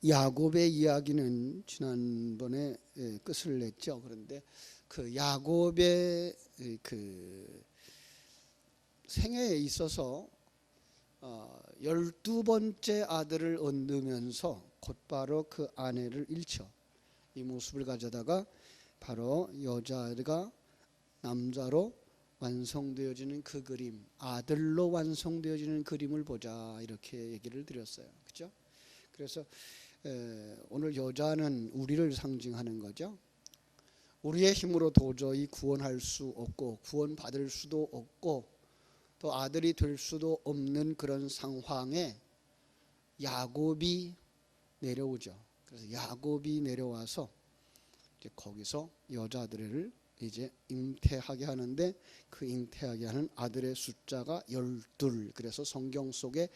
야곱의 이야기는 지난번에 끝을 냈죠. 그런데 그 야곱의 그 생애에 있어서 12번째 아들을 얻으면서 곧바로 그 아내를 잃죠. 이 모습을 가져다가 바로 여자가 남자로 완성되어지는 그 그림, 아들로 완성되어지는 그림을 보자, 이렇게 얘기를 드렸어요. 그렇죠? 그래서 오늘 여자는 우리를 상징하는 거죠. 우리의 힘으로 도저히 구원할 수 없고 구원받을 수도 없고 또 아들이 될 수도 없는 그런 상황에 야곱이 내려오죠. 그래서 야곱이 내려와서 이제 거기서 여자들을 이제 잉태하게 하는데, 그 잉태하게 하는 아들의 숫자가 12. 그래서 성경 속에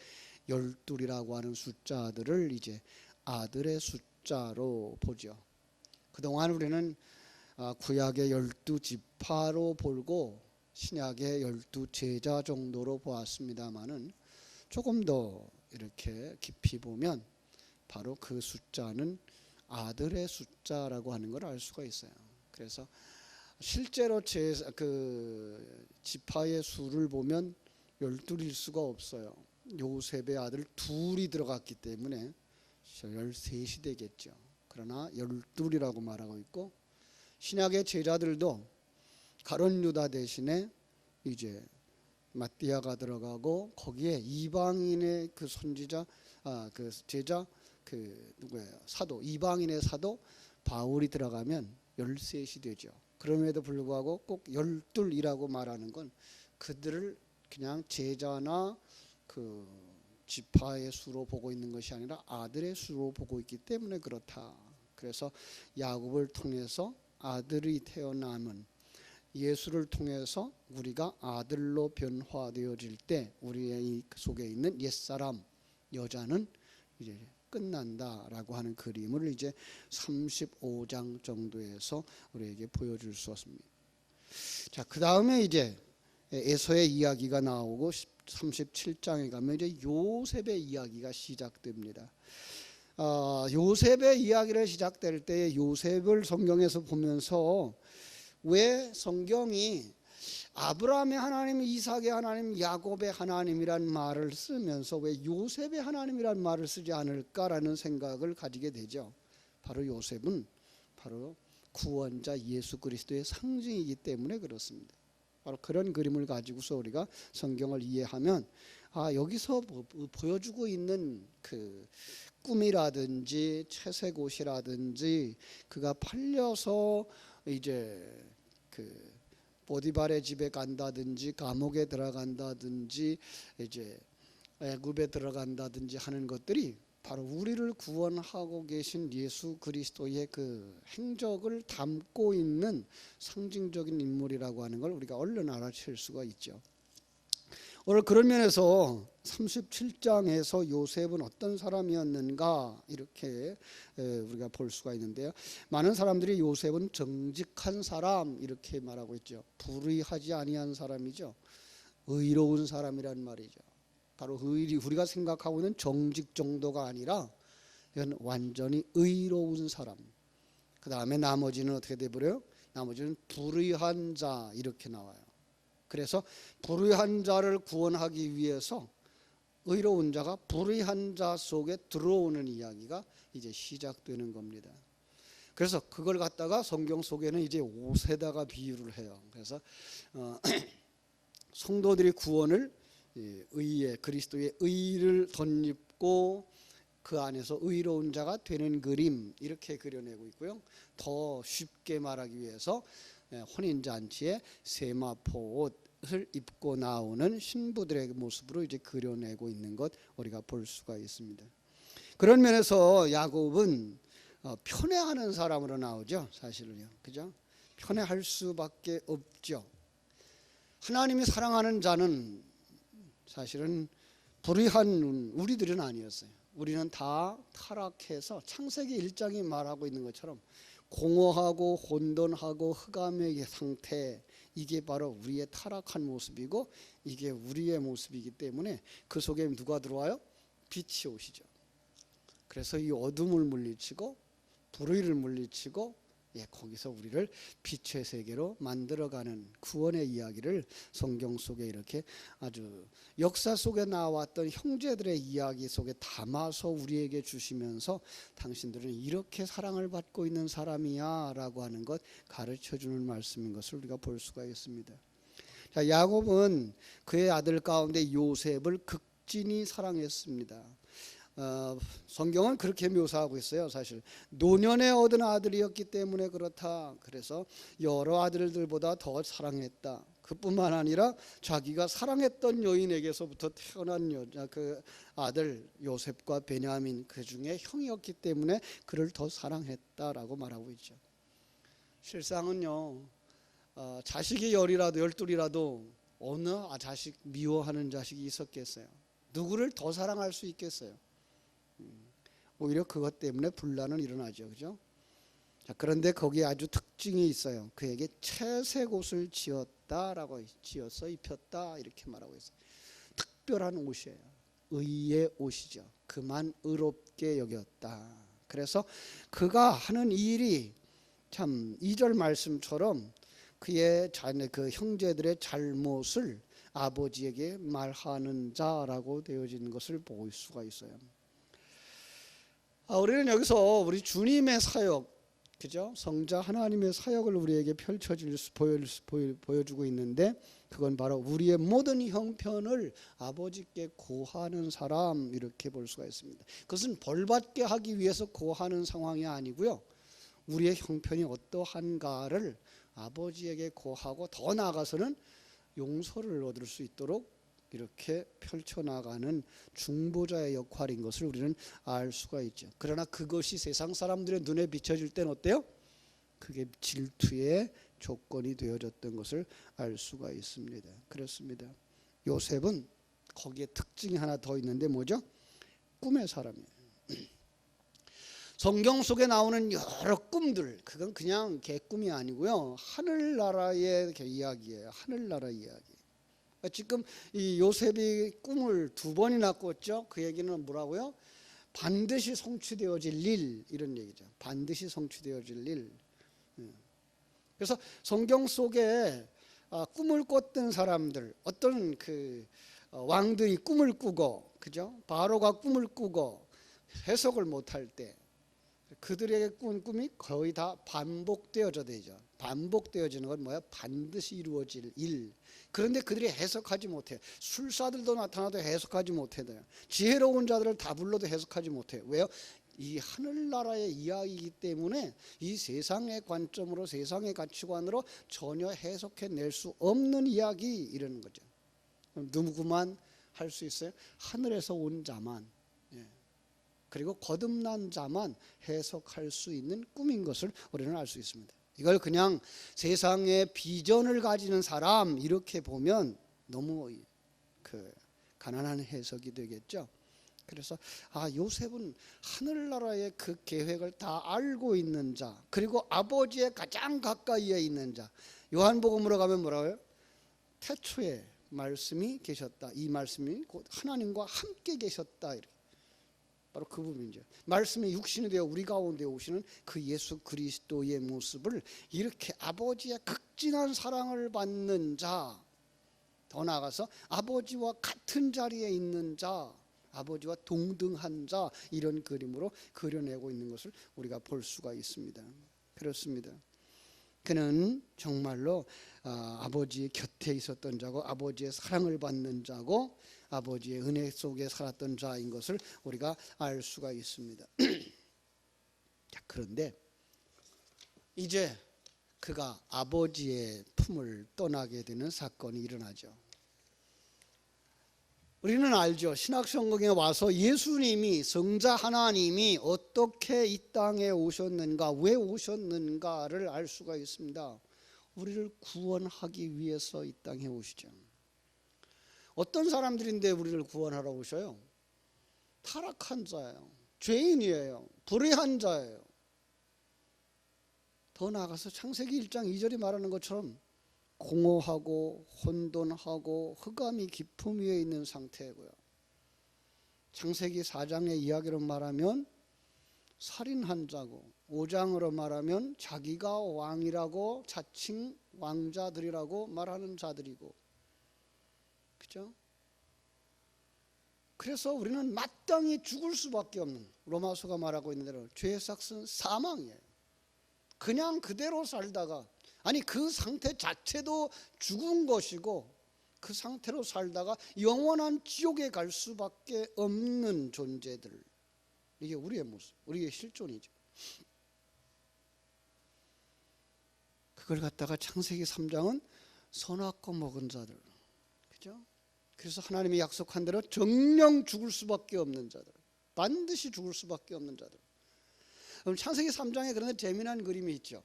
12이라고 하는 숫자들을 이제 아들의 숫자로 보죠. 그동안 우리는 구약의 12지파로 보고 신약의 12제자 정도로 보았습니다마는 조금 더 이렇게 깊이 보면 바로 그 숫자는 아들의 숫자라고 하는 걸 알 수가 있어요. 그래서 실제로 그 지파의 수를 보면 12일 수가 없어요. 요셉의 아들 둘이 들어갔기 때문에 13이 되겠죠. 그러나 12이라고 말하고 있고, 신약의 제자들도 가룟 유다 대신에 이제 마띠아가 들어가고 거기에 이방인의 그 선지자, 그 제자, 그 누구예요? 사도, 이방인의 사도 바울이 들어가면 13이 되죠. 그럼에도 불구하고 꼭 12이라고 말하는 건 그들을 그냥 제자나 그 지파의 수로 보고 있는 것이 아니라 아들의 수로 보고 있기 때문에 그렇다. 그래서 야곱을 통해서 아들이 태어나면, 예수를 통해서 우리가 아들로 변화되어질 때 우리의 속에 있는 옛사람 여자는 이제 끝난다라고 하는 그림을 이제 35장 정도에서 우리에게 보여줄 수 있습니다. 자, 그 다음에 이제 에서의 이야기가 나오고 37장에 가면 이제 요셉의 이야기가 시작됩니다. 요셉의 이야기를 시작될 때 요셉을 성경에서 보면서 왜 성경이 아브라함의 하나님, 이삭의 하나님, 야곱의 하나님이란 말을 쓰면서 왜 요셉의 하나님이란 말을 쓰지 않을까라는 생각을 가지게 되죠. 바로 요셉은 바로 구원자 예수 그리스도의 상징이기 때문에 그렇습니다. 바로 그런 그림을 가지고서 우리가 성경을 이해하면 여기서 보여주고 있는 그 꿈이라든지 채색옷이라든지 그가 팔려서 이제 그 보디발의 집에 간다든지 감옥에 들어간다든지 이제 애굽에 들어간다든지 하는 것들이 바로 우리를 구원하고 계신 예수 그리스도의 그 행적을 담고 있는 상징적인 인물이라고 하는 걸 우리가 얼른 알아챌 수가 있죠. 오늘 그런 면에서 37장에서 요셉은 어떤 사람이었는가 이렇게 우리가 볼 수가 있는데요. 많은 사람들이 요셉은 정직한 사람 이렇게 말하고 있죠. 불의하지 아니한 사람이죠. 의로운 사람이란 말이죠. 바로 우리가 생각하고 있는 정직 정도가 아니라 이건 완전히 의로운 사람. 그 다음에 나머지는 어떻게 돼버려요? 나머지는 불의한 자 이렇게 나와요. 그래서 불의한 자를 구원하기 위해서 의로운 자가 불의한 자 속에 들어오는 이야기가 이제 시작되는 겁니다. 그래서 그걸 갖다가 성경 속에는 이제 옷에다가 비유를 해요. 그래서 성도들이 구원을 의에 그리스도의 의를 덧입고 그 안에서 의로운 자가 되는 그림 이렇게 그려내고 있고요. 더 쉽게 말하기 위해서 혼인잔치에 세마포 옷을 입고 나오는 신부들의 모습으로 이제 그려내고 있는 것 우리가 볼 수가 있습니다. 그런 면에서 야곱은 편애하는 사람으로 나오죠. 사실은요, 그죠? 편애할 수밖에 없죠. 하나님이 사랑하는 자는 사실은 불의한 우리들은 아니었어요. 우리는 다 타락해서 창세기 1장이 말하고 있는 것처럼 공허하고 혼돈하고 흑암의 상태, 이게 바로 우리의 타락한 모습이고 이게 우리의 모습이기 때문에 그 속에 누가 들어와요? 빛이 오시죠. 그래서 이 어둠을 물리치고 불의를 물리치고 거기서 우리를 빛의 세계로 만들어가는 구원의 이야기를 성경 속에 이렇게 아주 역사 속에 나왔던 형제들의 이야기 속에 담아서 우리에게 주시면서 당신들은 이렇게 사랑을 받고 있는 사람이야 라고 하는 것 가르쳐주는 말씀인 것을 우리가 볼 수가 있습니다. 자, 야곱은 그의 아들 가운데 요셉을 극진히 사랑했습니다. 성경은 그렇게 묘사하고 있어요. 사실 노년에 얻은 아들이었기 때문에 그렇다. 그래서 여러 아들들보다 더 사랑했다. 그뿐만 아니라 자기가 사랑했던 여인에게서부터 태어난 그 아들 요셉과 베냐민 그 중에 형이었기 때문에 그를 더 사랑했다라고 말하고 있죠. 실상은요, 자식이 열둘이라도 어느 자식 미워하는 자식이 있었겠어요? 누구를 더 사랑할 수 있겠어요? 오히려 그것 때문에 분란은 일어나죠. 그죠? 자, 그런데 거기에 아주 특징이 있어요. 그에게 채색 옷을 지었어 입혔다 이렇게 말하고 있어요. 특별한 옷이에요. 의의 옷이죠. 그만 의롭게 여겼다. 그래서 그가 하는 일이 참 2절 말씀처럼 그의 그 형제들의 잘못을 아버지에게 말하는 자라고 되어진 것을 볼 수가 있어요. 우리는 여기서 우리 주님의 사역, 그죠? 성자 하나님의 사역을 우리에게 보여주고 있는데 그건 바로 우리의 모든 형편을 아버지께 고하는 사람 이렇게 볼 수가 있습니다. 그것은 벌받게 하기 위해서 고하는 상황이 아니고요. 우리의 형편이 어떠한가를 아버지에게 고하고 더 나아가서는 용서를 얻을 수 있도록 이렇게 펼쳐나가는 중보자의 역할인 것을 우리는 알 수가 있죠. 그러나 그것이 세상 사람들의 눈에 비춰질 때는 어때요? 그게 질투의 조건이 되어졌던 것을 알 수가 있습니다. 그렇습니다. 요셉은 거기에 특징이 하나 더 있는데 뭐죠? 꿈의 사람이에요. 성경 속에 나오는 여러 꿈들, 그건 그냥 개꿈이 아니고요. 하늘나라의 이야기예요. 하늘나라 이야기. 지금 이 요셉이 꿈을 2번이나 꿨죠. 그 얘기는 뭐라고요? 반드시 성취되어질 일, 이런 얘기죠. 반드시 성취되어질 일. 그래서 성경 속에 꿈을 꿨던 사람들, 어떤 그 왕들이 꿈을 꾸고, 그죠? 바로가 꿈을 꾸고 해석을 못할 때 그들에게 꾼 꿈이 거의 다 반복되어져 되죠. 반복되어지는 건 뭐야? 반드시 이루어질 일. 그런데 그들이 해석하지 못해. 술사들도 나타나도 해석하지 못해요. 지혜로운 자들을 다 불러도 해석하지 못해요. 왜요? 이 하늘나라의 이야기이기 때문에 이 세상의 관점으로 세상의 가치관으로 전혀 해석해낼 수 없는 이야기 이러는 거죠. 누구만 할 수 있어요? 하늘에서 온 자만, 그리고 거듭난 자만 해석할 수 있는 꿈인 것을 우리는 알 수 있습니다. 이걸 그냥 세상의 비전을 가지는 사람 이렇게 보면 너무 가난한 해석이 되겠죠. 그래서 요셉은 하늘나라의 그 계획을 다 알고 있는 자, 그리고 아버지의 가장 가까이에 있는 자. 요한복음으로 가면 뭐라고요? 태초에 말씀이 계셨다. 이 말씀이 곧 하나님과 함께 계셨다. 이렇게. 바로 그 부분이죠. 말씀이 육신이 되어 우리 가운데 오시는 그 예수 그리스도의 모습을 이렇게 아버지의 극진한 사랑을 받는 자, 더 나아가서 아버지와 같은 자리에 있는 자, 아버지와 동등한 자, 이런 그림으로 그려내고 있는 것을 우리가 볼 수가 있습니다. 그렇습니다. 그는 정말로 아버지의 곁에 있었던 자고 아버지의 사랑을 받는 자고 아버지의 은혜 속에 살았던 자인 것을 우리가 알 수가 있습니다. 자, 그런데 이제 그가 아버지의 품을 떠나게 되는 사건이 일어나죠. 우리는 알죠. 신약성경에 와서 예수님이, 성자 하나님이 어떻게 이 땅에 오셨는가, 왜 오셨는가를 알 수가 있습니다. 우리를 구원하기 위해서 이 땅에 오시죠. 어떤 사람들인데 우리를 구원하러 오셔요? 타락한 자예요. 죄인이에요. 불의한 자예요. 더 나아가서 창세기 1장 2절이 말하는 것처럼 공허하고 혼돈하고 흑암이 깊음 위에 있는 상태고요. 창세기 4장의 이야기로 말하면 살인한 자고, 5장으로 말하면 자기가 왕이라고 자칭 왕자들이라고 말하는 자들이고, 그죠? 그래서 우리는 마땅히 죽을 수밖에 없는, 로마서가 말하고 있는 대로 죄의 삭은 사망이에요. 그냥 그대로 살다가, 아니 그 상태 자체도 죽은 것이고, 그 상태로 살다가 영원한 지옥에 갈 수밖에 없는 존재들, 이게 우리의 모습, 우리의 실존이죠. 그걸 갖다가 창세기 3장은 선악과 먹은 자들, 그죠? 그래서 하나님이 약속한 대로 정령 죽을 수밖에 없는 자들, 반드시 죽을 수밖에 없는 자들. 그럼 창세기 3장에 그런데 재미난 그림이 있죠.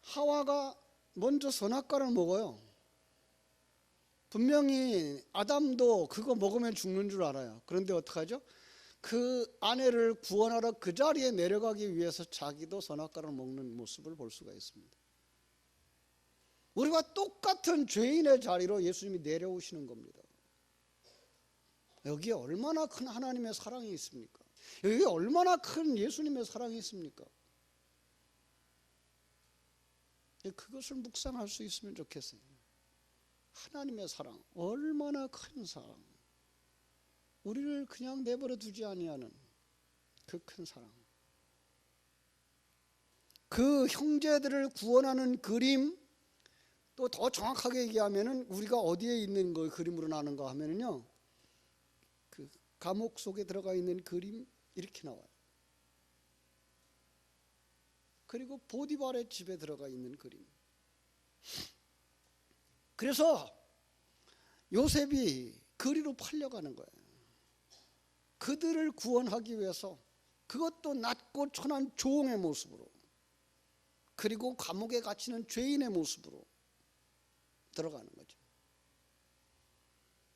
하와가 먼저 선악과를 먹어요. 분명히 아담도 그거 먹으면 죽는 줄 알아요. 그런데 어떡하죠? 그 아내를 구원하러 그 자리에 내려가기 위해서 자기도 선악과를 먹는 모습을 볼 수가 있습니다. 우리가 똑같은 죄인의 자리로 예수님이 내려오시는 겁니다. 여기에 얼마나 큰 하나님의 사랑이 있습니까? 여기에 얼마나 큰 예수님의 사랑이 있습니까? 그것을 묵상할 수 있으면 좋겠어요. 하나님의 사랑, 얼마나 큰 사랑, 우리를 그냥 내버려 두지 아니하는 그 큰 사랑. 그 형제들을 구원하는 그림, 또 더 정확하게 얘기하면은 우리가 어디에 있는 거 그림으로 나는가 하면은요, 그 감옥 속에 들어가 있는 그림 이렇게 나와요. 그리고 보디발의 집에 들어가 있는 그림. 그래서 요셉이 거리로 팔려가는 거예요. 그들을 구원하기 위해서, 그것도 낮고 천한 종의 모습으로, 그리고 감옥에 갇히는 죄인의 모습으로 들어가는 거죠.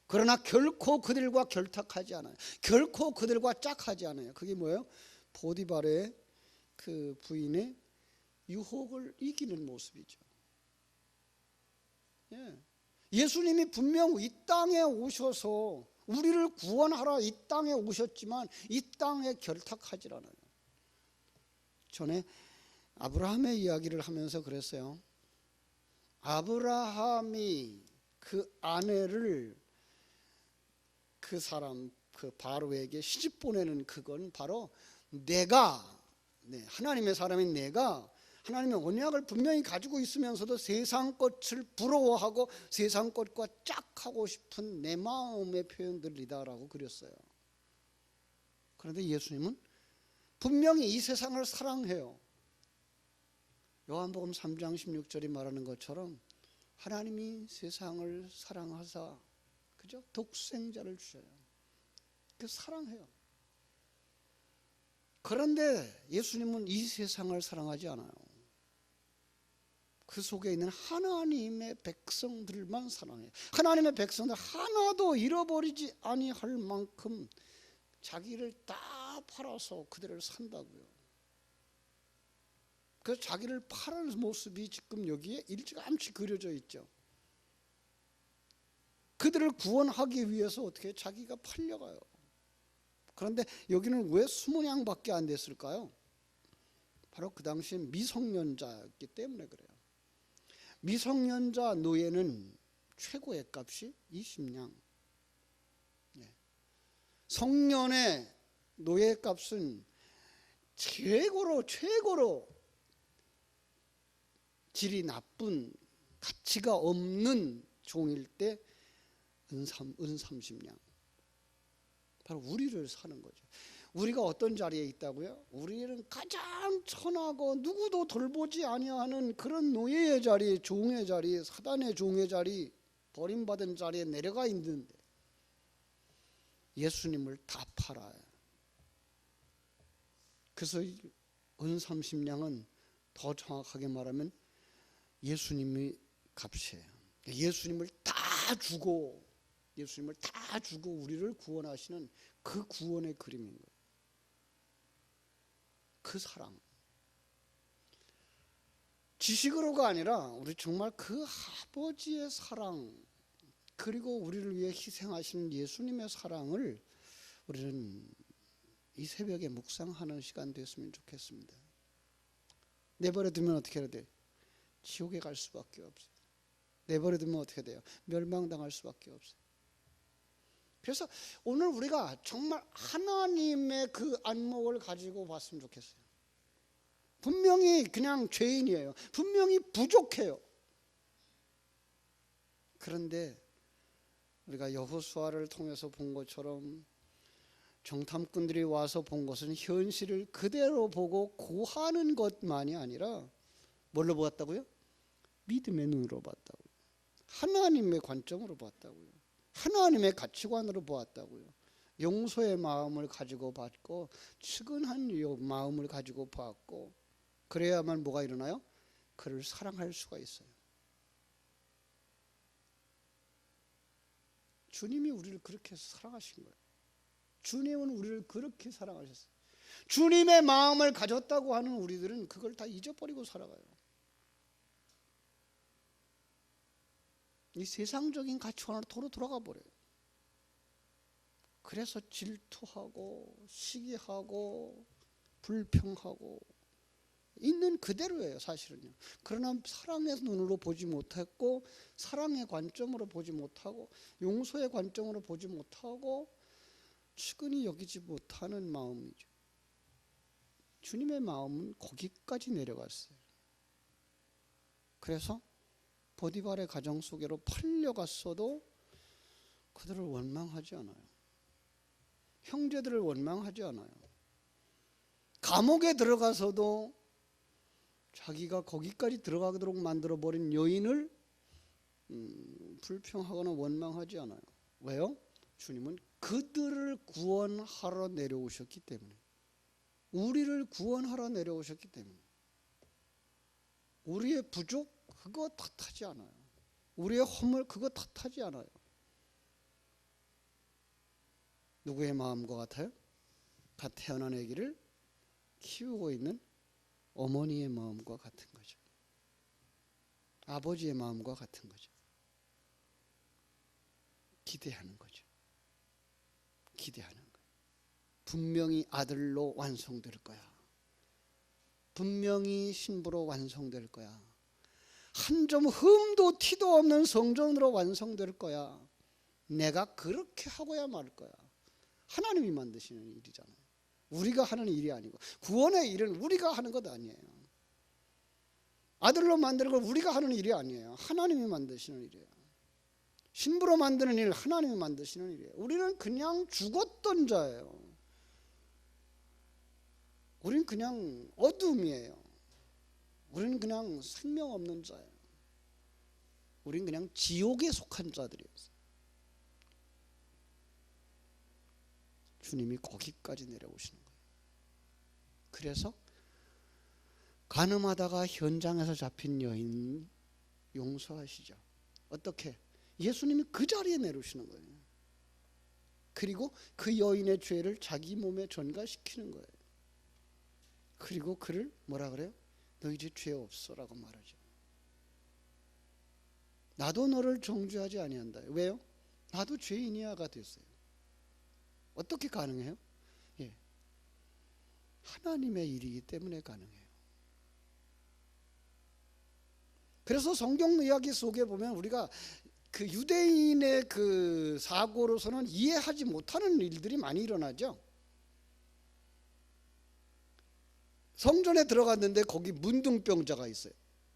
그러나 결코 그들과 결탁하지 않아요. 결코 그들과 짝하지 않아요. 그게 뭐예요? 보디발의 그 부인의 유혹을 이기는 모습이죠. 예수님이 분명 이 땅에 오셔서 우리를 구원하러 이 땅에 오셨지만 이 땅에 결탁하지 않아요. 전에 아브라함의 이야기를 하면서 그랬어요. 아브라함이 그 아내를 그 사람, 그 바로에게 시집 보내는 그건 바로 내가, 하나님의 사람인 내가 하나님의 언약을 분명히 가지고 있으면서도 세상 것을 부러워하고 세상 것과 짝하고 싶은 내 마음의 표현들이다라고 그렸어요. 그런데 예수님은 분명히 이 세상을 사랑해요. 요한복음 3장 16절이 말하는 것처럼 하나님이 세상을 사랑하사, 그죠? 독생자를 주셔요. 그 사랑해요. 그런데 예수님은 이 세상을 사랑하지 않아요. 그 속에 있는 하나님의 백성들만 사랑해요. 하나님의 백성들 하나도 잃어버리지 아니할 만큼 자기를 다 팔아서 그들을 산다고요. 그래서 자기를 파는 모습이 지금 여기에 일찌감치 그려져 있죠. 그들을 구원하기 위해서 어떻게 자기가 팔려가요. 그런데 여기는 왜 20냥밖에 안 됐을까요? 바로 그 당시에 미성년자였기 때문에 그래요. 미성년자 노예는 최고의 값이 20냥. 성년의 노예 값은 최고로 질이 나쁜, 가치가 없는 종일 때 은 30냥. 바로 우리를 사는 거죠. 우리가 어떤 자리에 있다고요? 우리는 가장 천하고 누구도 돌보지 아니하는 그런 노예의 자리, 종의 자리, 사단의 종의 자리, 버림받은 자리에 내려가 있는데 예수님을 다 팔아요. 그래서 은 30냥은 더 정확하게 말하면 예수님의 값이에요. 예수님을 다 주고 우리를 구원하시는 그 구원의 그림인 거예요. 그 사랑. 지식으로가 아니라 우리 정말 그 아버지의 사랑, 그리고 우리를 위해 희생하시는 예수님의 사랑을 우리는 이 새벽에 묵상하는 시간 됐으면 좋겠습니다. 내버려두면 어떻게 해야 돼? 지옥에 갈 수밖에 없어요. 내버려두면 어떻게 돼요? 멸망당할 수밖에 없어요. 그래서 오늘 우리가 정말 하나님의 그 안목을 가지고 봤으면 좋겠어요. 분명히 그냥 죄인이에요. 분명히 부족해요. 그런데 우리가 여호수아를 통해서 본 것처럼 정탐꾼들이 와서 본 것은 현실을 그대로 보고 고하는 것만이 아니라 뭘로 보았다고요? 믿음의 눈으로 봤다고요. 하나님의 관점으로 봤다고요. 하나님의 가치관으로 보았다고요. 용서의 마음을 가지고 봤고 측은한 마음을 가지고 봤고 그래야만 뭐가 일어나요? 그를 사랑할 수가 있어요. 주님이 우리를 그렇게 사랑하신 거예요. 주님은 우리를 그렇게 사랑하셨어요. 주님의 마음을 가졌다고 하는 우리들은 그걸 다 잊어버리고 살아가요. 이 세상적인 가치관으로 도로 돌아가 버려요. 그래서 질투하고 시기하고 불평하고 있는 그대로예요, 사실은요. 그러나 사랑의 눈으로 보지 못했고 사랑의 관점으로 보지 못하고 용서의 관점으로 보지 못하고 측은히 여기지 못하는 마음이죠. 주님의 마음은 거기까지 내려갔어요. 그래서 보디발의 가정 속으로 팔려갔어도 그들을 원망하지 않아요. 형제들을 원망하지 않아요. 감옥에 들어가서도 자기가 거기까지 들어가도록 만들어버린 여인을 불평하거나 원망하지 않아요. 왜요? 주님은 그들을 구원하러 내려오셨기 때문에, 우리를 구원하러 내려오셨기 때문에, 우리의 부족 그거 탓하지 않아요. 우리의 허물 그거 탓하지 않아요. 누구의 마음과 같아요? 갓 태어난 아기를 키우고 있는 어머니의 마음과 같은 거죠. 아버지의 마음과 같은 거죠. 기대하는 거죠. 기대하는 거예요. 분명히 아들로 완성될 거야. 분명히 신부로 완성될 거야. 한 점 흠도 티도 없는 성전으로 완성될 거야. 내가 그렇게 하고야 말 거야. 하나님이 만드시는 일이잖아요. 우리가 하는 일이 아니고, 구원의 일은 우리가 하는 것 아니에요. 아들로 만드는 걸 우리가 하는 일이 아니에요. 하나님이 만드시는 일이에요. 신부로 만드는 일 하나님이 만드시는 일이에요. 우리는 그냥 죽었던 자예요. 우리는 그냥 어둠이에요. 우리는 그냥 생명 없는 자예요. 우리는 그냥 지옥에 속한 자들이었어요. 주님이 거기까지 내려오시는 거예요. 그래서 간음하다가 현장에서 잡힌 여인 용서하시죠. 어떻게? 예수님이 그 자리에 내려오시는 거예요. 그리고 그 여인의 죄를 자기 몸에 전가시키는 거예요. 그리고 그를 뭐라 그래요? 너 이제 죄 없어라고 말하죠. 나도 너를 정죄하지 아니한다. 왜요? 나도 죄인이야가 됐어요. 어떻게 가능해요? 예. 하나님의 일이기 때문에 가능해요. 그래서 성경 이야기 속에 보면 우리가 그 유대인의 그 사고로서는 이해하지 못하는 일들이 많이 일어나죠. 성전에 들어갔는데 거기 문둥병자가 있어요.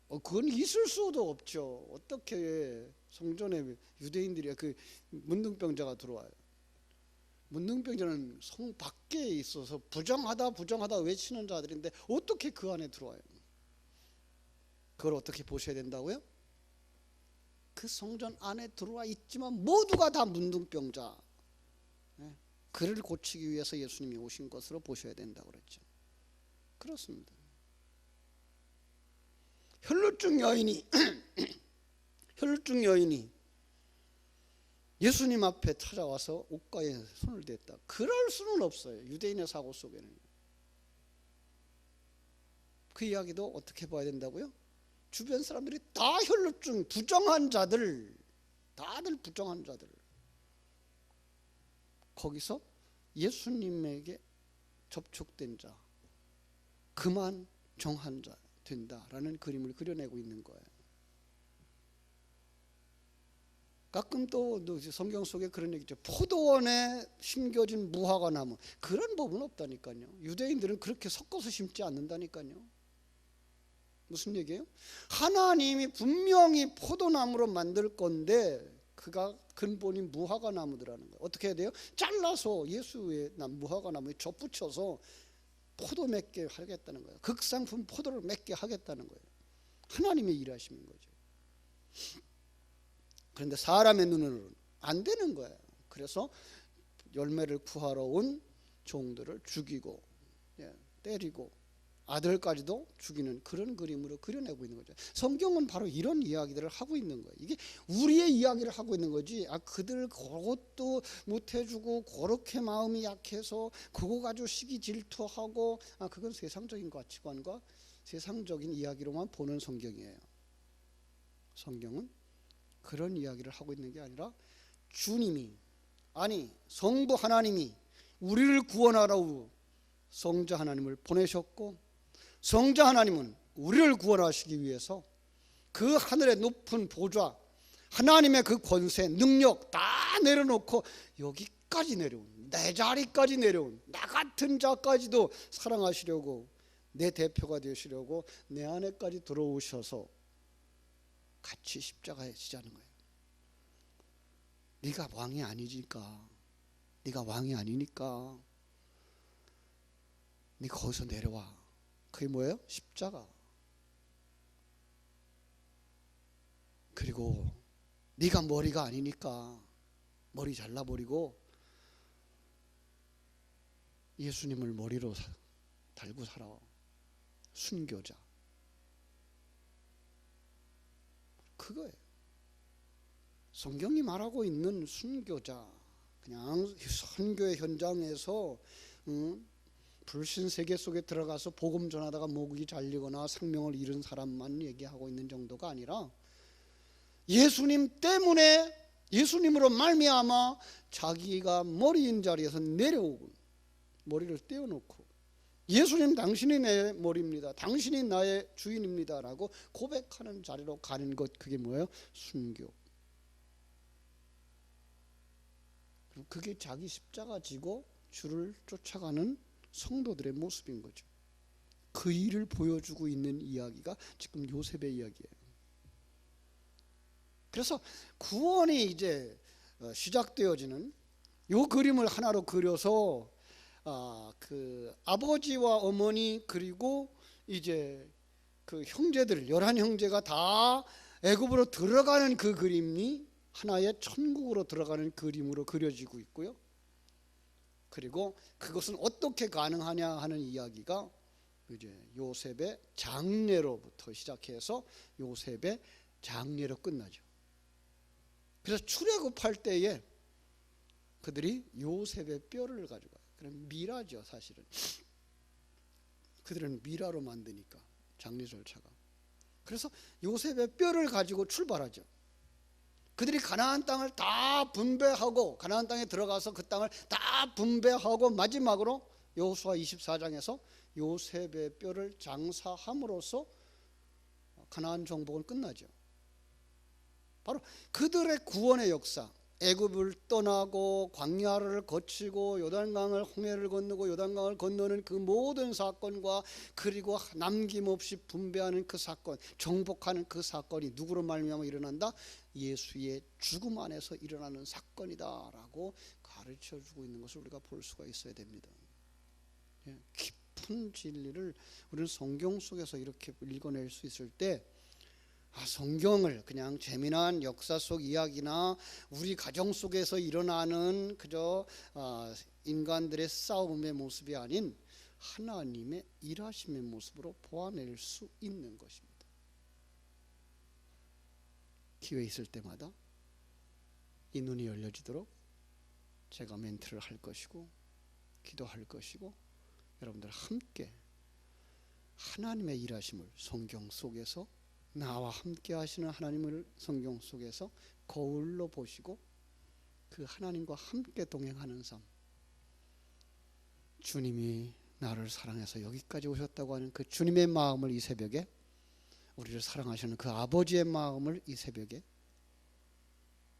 그건 있을 수도 없죠. 어떻게 성전에 유대인들이 그 문둥병자가 들어와요. 문둥병자는 성 밖에 있어서 부정하다 외치는 자들인데 어떻게 그 안에 들어와요? 그걸 어떻게 보셔야 된다고요? 그 성전 안에 들어와 있지만 모두가 다 문둥병자. 그를 고치기 위해서 예수님이 오신 것으로 보셔야 된다고 그랬죠. 그렇습니다. 혈루증 여인이 예수님 앞에 찾아와서 옷가에 손을 댔다. 그럴 수는 없어요. 유대인의 사고 속에는. 그 이야기도 어떻게 봐야 된다고요? 주변 사람들이 다 혈루증 부정한 자들, 다들 부정한 자들. 거기서 예수님에게 접촉된 자, 그만 정한 자 된다라는 그림을 그려내고 있는 거예요. 가끔 또 성경 속에 그런 얘기 있죠. 포도원에 심겨진 무화과 나무, 그런 법은 없다니까요. 유대인들은 그렇게 섞어서 심지 않는다니까요. 무슨 얘기예요? 하나님이 분명히 포도나무로 만들 건데 그가 근본이 무화과 나무더라는 거예요. 어떻게 해야 돼요? 잘라서 예수의 무화과 나무에 접붙여서 포도 맺게 하겠다는 거예요. 극상품 포도를 맺게 하겠다는 거예요. 하나님의 일하시는 거죠. 그런데 사람의 눈으로는 안 되는 거예요. 그래서 열매를 구하러 온 종들을 죽이고 때리고 아들까지도 죽이는 그런 그림으로 그려내고 있는 거죠. 성경은 바로 이런 이야기들을 하고 있는 거예요. 이게 우리의 이야기를 하고 있는 거지, 그들 그것도 못해주고 그렇게 마음이 약해서 그거 가지고 시기 질투하고, 그건 세상적인 가치관과 세상적인 이야기로만 보는 성경이에요. 성경은 그런 이야기를 하고 있는 게 아니라 주님이, 아니 성부 하나님이 우리를 구원하라고 성자 하나님을 보내셨고, 성자 하나님은 우리를 구원하시기 위해서 그 하늘의 높은 보좌, 하나님의 그 권세, 능력 다 내려놓고 여기까지 내려온, 내 자리까지 내려온 나 같은 자까지도 사랑하시려고, 내 대표가 되시려고 내 안에까지 들어오셔서 같이 십자가에 지자는 거예요. 네가 왕이 아니니까, 네가 왕이 아니니까 네 거기서 내려와. 그게 뭐예요? 십자가. 그리고 네가 머리가 아니니까 머리 잘라버리고 예수님을 머리로 달고 살아. 순교자. 그거예요. 성경이 말하고 있는 순교자, 그냥 선교의 현장에서 불신 세계 속에 들어가서 복음 전하다가 목이 잘리거나 생명을 잃은 사람만 얘기하고 있는 정도가 아니라, 예수님 때문에, 예수님으로 말미암아 자기가 머리인 자리에서 내려오고 머리를 떼어놓고 예수님 당신이 내 머리입니다, 당신이 나의 주인입니다 라고 고백하는 자리로 가는 것, 그게 뭐예요? 순교. 그게 자기 십자가 지고 주를 쫓아가는 성도들의 모습인 거죠. 그 일을 보여주고 있는 이야기가 지금 요셉의 이야기예요. 그래서 구원이 이제 시작되어지는 요 그림을 하나로 그려서 그 아버지와 어머니 그리고 이제 그 형제들, 11형제가 다 애굽으로 들어가는 그 그림이 하나의 천국으로 들어가는 그림으로 그려지고 있고요. 그리고 그것은 어떻게 가능하냐 하는 이야기가 이제 요셉의 장례로부터 시작해서 요셉의 장례로 끝나죠. 그래서 출애굽할 때에 그들이 요셉의 뼈를 가져가요. 그럼 미라죠, 사실은. 그들은 미라로 만드니까 장례 절차가. 그래서 요셉의 뼈를 가지고 출발하죠. 그들이 가나안 땅을 다 분배하고, 가나안 땅에 들어가서 그 땅을 다 분배하고 마지막으로 여호수아 24장에서 요셉의 뼈를 장사함으로써 가나안 정복은 끝나죠. 바로 그들의 구원의 역사, 애굽을 떠나고 광야를 거치고 요단강을, 홍해를 건너고 요단강을 건너는 그 모든 사건과, 그리고 남김없이 분배하는 그 사건, 정복하는 그 사건이 누구로 말미암아 일어난다? 예수의 죽음 안에서 일어나는 사건이다라고 가르쳐주고 있는 것을 우리가 볼 수가 있어야 됩니다. 깊은 진리를 우리는 성경 속에서 이렇게 읽어낼 수 있을 때, 성경을 그냥 재미난 역사 속 이야기나 우리 가정 속에서 일어나는 그저 인간들의 싸움의 모습이 아닌 하나님의 일하심의 모습으로 보아낼 수 있는 것입니다. 기회 있을 때마다 이 눈이 열려지도록 제가 멘트를 할 것이고 기도할 것이고, 여러분들 함께 하나님의 일하심을 성경 속에서 나와 함께 하시는 하나님을 성경 속에서 거울로 보시고 그 하나님과 함께 동행하는 삶, 주님이 나를 사랑해서 여기까지 오셨다고 하는 그 주님의 마음을 이 새벽에, 우리를 사랑하시는 그 아버지의 마음을 이 새벽에,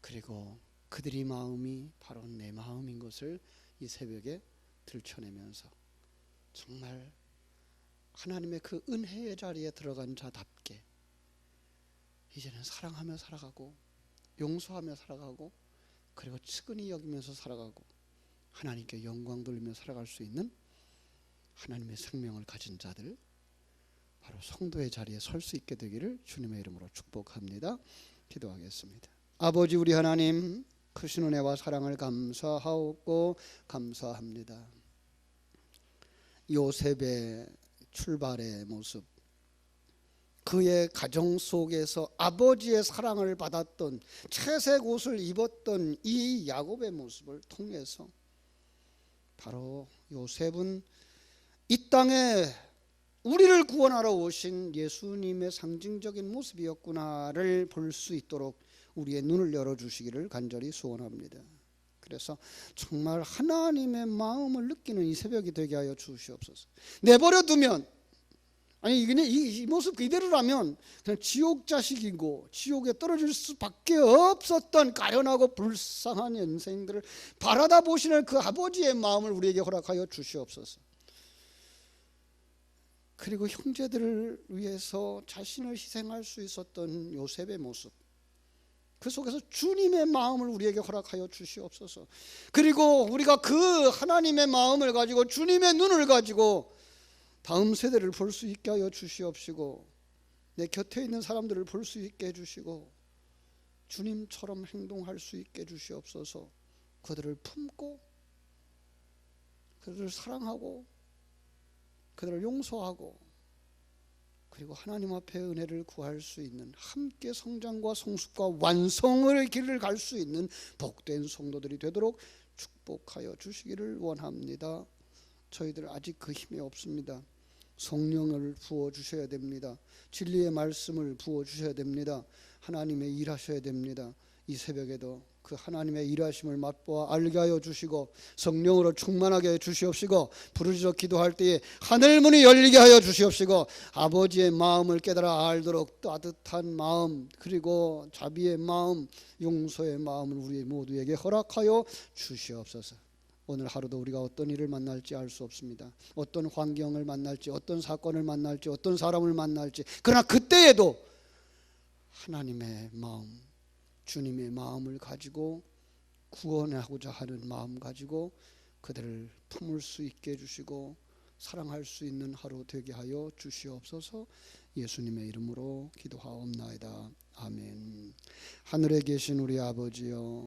그리고 그들의 마음이 바로 내 마음인 것을 이 새벽에 들춰내면서 정말 하나님의 그 은혜의 자리에 들어간 자답게 이제는 사랑하며 살아가고 용서하며 살아가고 그리고 측은히 여기면서 살아가고 하나님께 영광 돌리며 살아갈 수 있는 하나님의 생명을 가진 자들, 바로 성도의 자리에 설 수 있게 되기를 주님의 이름으로 축복합니다. 기도하겠습니다. 아버지 우리 하나님, 크신 은혜와 사랑을 감사하고 감사합니다. 요셉의 출발의 모습, 그의 가정 속에서 아버지의 사랑을 받았던, 채색 옷을 입었던 이 야곱의 모습을 통해서 바로 요셉은 이 땅에 우리를 구원하러 오신 예수님의 상징적인 모습이었구나를 볼 수 있도록 우리의 눈을 열어주시기를 간절히 소원합니다. 그래서 정말 하나님의 마음을 느끼는 이 새벽이 되게 하여 주시옵소서. 내버려 두면, 아니 그냥 이 모습 그대로라면 그냥 지옥 자식이고 지옥에 떨어질 수밖에 없었던 가련하고 불쌍한 인생들을 바라다 보시는 그 아버지의 마음을 우리에게 허락하여 주시옵소서. 그리고 형제들을 위해서 자신을 희생할 수 있었던 요셉의 모습, 그 속에서 주님의 마음을 우리에게 허락하여 주시옵소서. 그리고 우리가 그 하나님의 마음을 가지고 주님의 눈을 가지고 다음 세대를 볼 수 있게 하여 주시옵시고, 내 곁에 있는 사람들을 볼 수 있게 해주시고 주님처럼 행동할 수 있게 해주시옵소서. 그들을 품고 그들을 사랑하고 그들을 용서하고 그리고 하나님 앞에 은혜를 구할 수 있는, 함께 성장과 성숙과 완성의 길을 갈 수 있는 복된 성도들이 되도록 축복하여 주시기를 원합니다. 저희들 아직 그 힘이 없습니다. 성령을 부어주셔야 됩니다. 진리의 말씀을 부어주셔야 됩니다. 하나님의 일하셔야 됩니다. 이 새벽에도 그 하나님의 일하심을 맛보아 알게 하여 주시고 성령으로 충만하게 해 주시옵시고, 부르짖어 기도할 때에 하늘문이 열리게 하여 주시옵시고, 아버지의 마음을 깨달아 알도록 따뜻한 마음, 그리고 자비의 마음, 용서의 마음을 우리 모두에게 허락하여 주시옵소서. 오늘 하루도 우리가 어떤 일을 만날지 알 수 없습니다. 어떤 환경을 만날지, 어떤 사건을 만날지, 어떤 사람을 만날지, 그러나 그때에도 하나님의 마음, 주님의 마음을 가지고 구원하고자 하는 마음 가지고 그들을 품을 수 있게 해주시고 사랑할 수 있는 하루 되게 하여 주시옵소서. 예수님의 이름으로 기도하옵나이다. 아멘. 하늘에 계신 우리 아버지여,